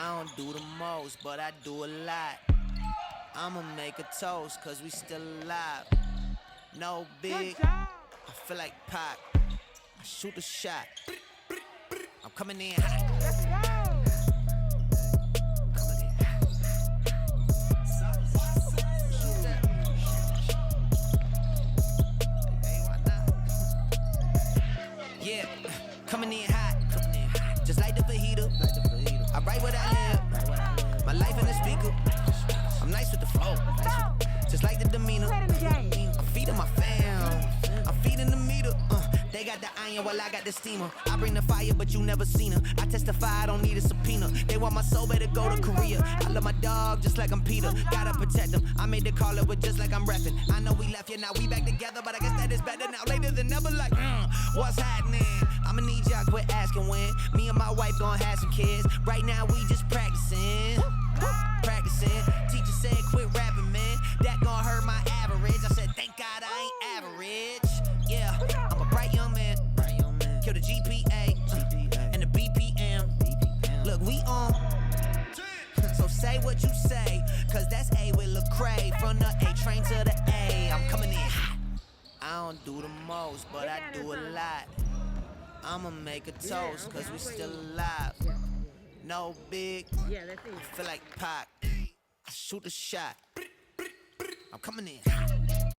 I don't do the most, but I do a lot. I'ma make a toast, cause we still alive. No big, I feel like Pac. I shoot a shot. I'm coming in hot. Let's go. Yeah, coming in hot, just like the fajita. I write what I live, my life in the speaker. I'm nice with the flow, just like the demeanor. I'm feeding my fam, I'm feeding the meter. They got the iron while I got the steamer. I bring the fire, but you never seen her. I testify, I don't need a subpoena. They want my soul, better go to Korea. I love my dog just like I'm Peter. Gotta protect him. I made the call up, but just like I'm reppin'. I know we left, yeah, now we back together, but I guess that is better now. Later than never, like, what's happening? I'ma need y'all quit asking when. Me and my wife gon' have some kids. Right now we just practicing. Teacher said quit rapping, man. That gon' hurt my average. I said thank God I ain't average. Yeah, I'm a bright young man. Kill the GPA and the BPM. Look, we on. So say what you say, cause that's A with Lecrae. From the A train to the A, I'm coming in hot. I don't do the most, but I do a lot. I'ma make a toast, cause we still alive. No big, Yeah, let's see. I feel like Pac. I shoot a shot. I'm coming in hot.